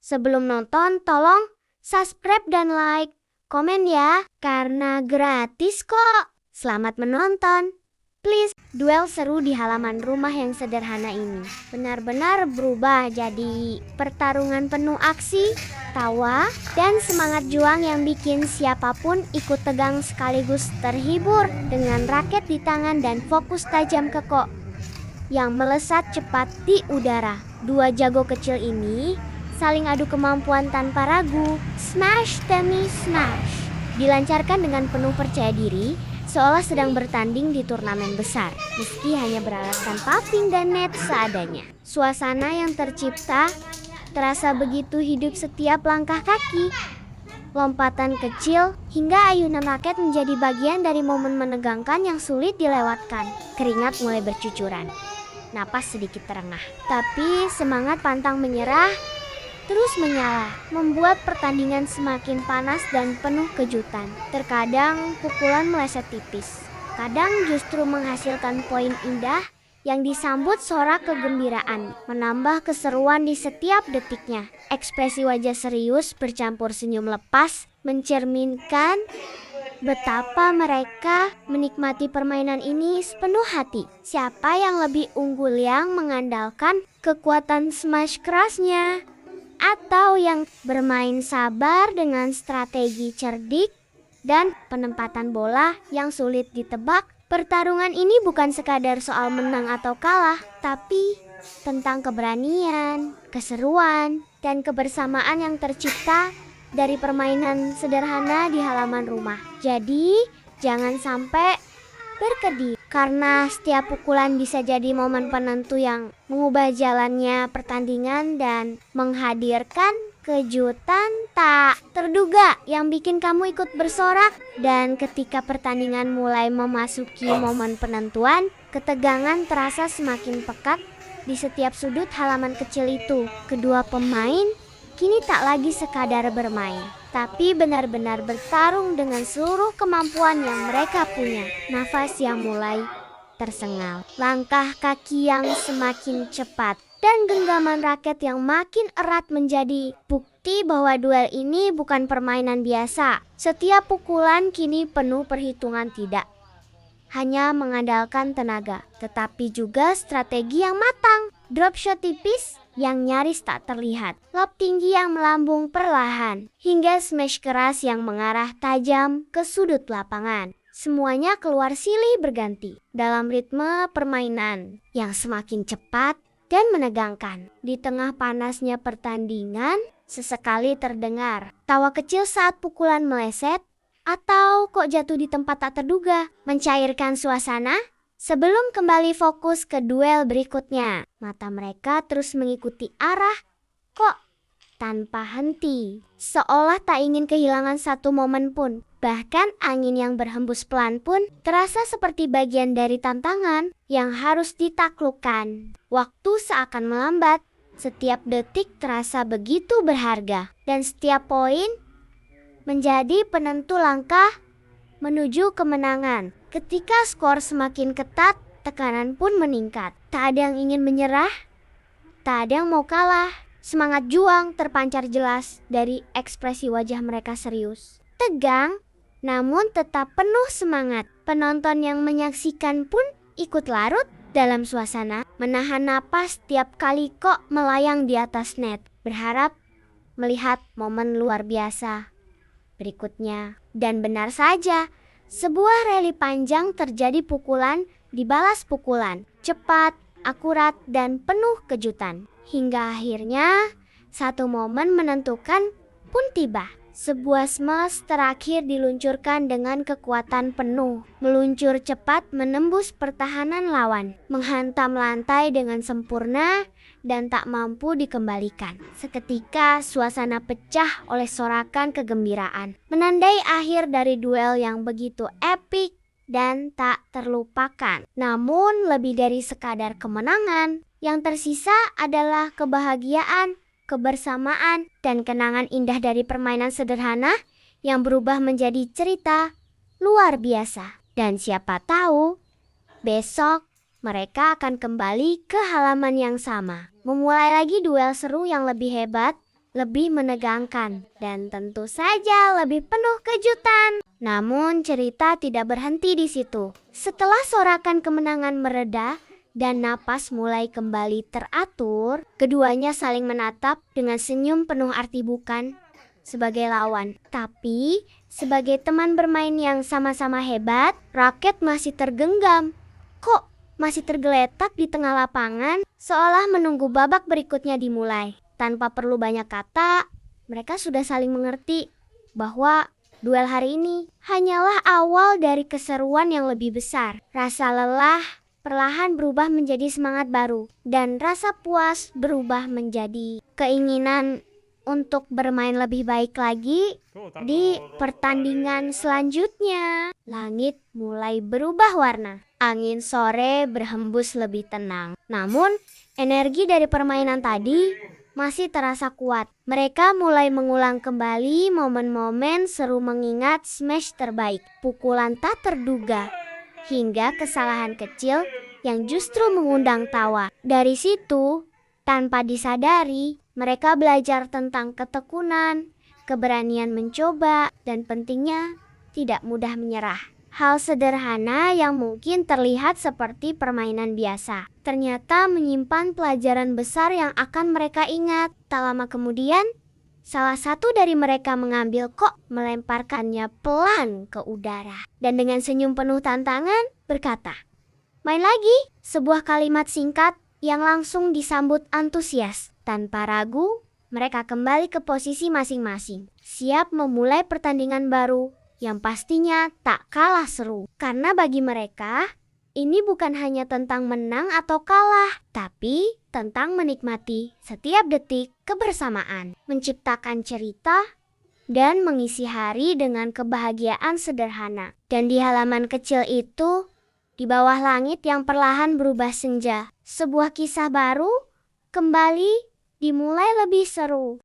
Sebelum nonton, tolong subscribe dan like, komen ya, karena gratis kok. Selamat menonton. Please, duel seru di halaman rumah yang sederhana ini benar-benar berubah jadi pertarungan penuh aksi, tawa, dan semangat juang yang bikin siapapun ikut tegang sekaligus terhibur dengan raket di tangan dan fokus tajam ke Ko yang melesat cepat di udara. Dua jago kecil ini saling adu kemampuan tanpa ragu. Smash demi smash dilancarkan dengan penuh percaya diri, seolah sedang bertanding di turnamen besar, meski hanya beralaskan paving dan net seadanya. Suasana yang tercipta terasa begitu hidup setiap langkah kaki. Lompatan kecil hingga ayunan raket menjadi bagian dari momen menegangkan yang sulit dilewatkan. Keringat mulai bercucuran, napas sedikit terengah, tapi semangat pantang menyerah terus menyala, membuat pertandingan semakin panas dan penuh kejutan. Terkadang pukulan meleset tipis, kadang justru menghasilkan poin indah yang disambut sorak kegembiraan, menambah keseruan di setiap detiknya. Ekspresi wajah serius bercampur senyum lepas mencerminkan betapa mereka menikmati permainan ini sepenuh hati. Siapa yang lebih unggul, yang mengandalkan kekuatan smash kerasnya, atau yang bermain sabar dengan strategi cerdik dan penempatan bola yang sulit ditebak? Pertarungan ini bukan sekadar soal menang atau kalah, tapi tentang keberanian, keseruan, dan kebersamaan yang tercipta dari permainan sederhana di halaman rumah. Jadi, jangan sampai berkedip, karena setiap pukulan bisa jadi momen penentu yang mengubah jalannya pertandingan dan menghadirkan kejutan tak terduga yang bikin kamu ikut bersorak. Dan ketika pertandingan mulai memasuki momen penentuan, ketegangan terasa semakin pekat di setiap sudut halaman kecil itu. Kedua pemain kini tak lagi sekadar bermain, tapi benar-benar bertarung dengan seluruh kemampuan yang mereka punya. Nafas yang mulai tersengal, langkah kaki yang semakin cepat, dan genggaman raket yang makin erat menjadi bukti bahwa duel ini bukan permainan biasa. Setiap pukulan kini penuh perhitungan, tidak hanya mengandalkan tenaga, tetapi juga strategi yang matang. Drop shot tipis yang nyaris tak terlihat, lob tinggi yang melambung perlahan, hingga smash keras yang mengarah tajam ke sudut lapangan. Semuanya keluar silih berganti dalam ritme permainan yang semakin cepat dan menegangkan. Di tengah panasnya pertandingan, sesekali terdengar tawa kecil saat pukulan meleset atau kok jatuh di tempat tak terduga, mencairkan suasana. Sebelum kembali fokus ke duel berikutnya, mata mereka terus mengikuti arah Kok tanpa henti, seolah tak ingin kehilangan satu momen pun. Bahkan angin yang berhembus pelan pun terasa seperti bagian dari tantangan yang harus ditaklukkan. Waktu seakan melambat, setiap detik terasa begitu berharga, dan setiap poin menjadi penentu langkah menuju kemenangan. Ketika skor semakin ketat, tekanan pun meningkat. Tak ada yang ingin menyerah, tak ada yang mau kalah. Semangat juang terpancar jelas dari ekspresi wajah mereka serius, tegang, namun tetap penuh semangat. Penonton yang menyaksikan pun ikut larut dalam suasana, menahan napas tiap kali Kok melayang di atas net, berharap melihat momen luar biasa berikutnya. Dan benar saja, sebuah rally panjang terjadi, pukulan dibalas pukulan, cepat, akurat, dan penuh kejutan. Hingga akhirnya satu momen menentukan pun tiba. Sebuah smash terakhir diluncurkan dengan kekuatan penuh, meluncur cepat menembus pertahanan lawan, menghantam lantai dengan sempurna dan tak mampu dikembalikan. Seketika suasana pecah oleh sorakan kegembiraan, menandai akhir dari duel yang begitu epik dan tak terlupakan. Namun lebih dari sekadar kemenangan, yang tersisa adalah kebahagiaan, kebersamaan, dan kenangan indah dari permainan sederhana yang berubah menjadi cerita luar biasa. Dan siapa tahu, besok mereka akan kembali ke halaman yang sama, memulai lagi duel seru yang lebih hebat, lebih menegangkan, dan tentu saja lebih penuh kejutan. Namun cerita tidak berhenti di situ. Setelah sorakan kemenangan mereda dan napas mulai kembali teratur, keduanya saling menatap dengan senyum penuh arti, bukan sebagai lawan, tapi sebagai teman bermain yang sama-sama hebat. Raket masih tergenggam. Kok masih tergeletak di tengah lapangan, seolah menunggu babak berikutnya dimulai. Tanpa perlu banyak kata, mereka sudah saling mengerti bahwa duel hari ini hanyalah awal dari keseruan yang lebih besar. Rasa lelah perlahan berubah menjadi semangat baru, dan rasa puas berubah menjadi keinginan untuk bermain lebih baik lagi di pertandingan selanjutnya. Langit mulai berubah warna. Angin sore berhembus lebih tenang. Namun, energi dari permainan tadi masih terasa kuat. Mereka mulai mengulang kembali momen-momen seru, mengingat smash terbaik, pukulan tak terduga, hingga kesalahan kecil yang justru mengundang tawa. Dari situ, tanpa disadari, mereka belajar tentang ketekunan, keberanian mencoba, dan pentingnya tidak mudah menyerah. Hal sederhana yang mungkin terlihat seperti permainan biasa, ternyata menyimpan pelajaran besar yang akan mereka ingat. Tak lama kemudian, salah satu dari mereka mengambil kok, melemparkannya pelan ke udara, dan dengan senyum penuh tantangan berkata, "Main lagi." Sebuah kalimat singkat yang langsung disambut antusias. Tanpa ragu, mereka kembali ke posisi masing-masing, siap memulai pertandingan baru yang pastinya tak kalah seru. Karena bagi mereka, ini bukan hanya tentang menang atau kalah, tapi tentang menikmati setiap detik kebersamaan, menciptakan cerita, dan mengisi hari dengan kebahagiaan sederhana. Dan di halaman kecil itu, di bawah langit yang perlahan berubah senja, sebuah kisah baru kembali dimulai lebih seru.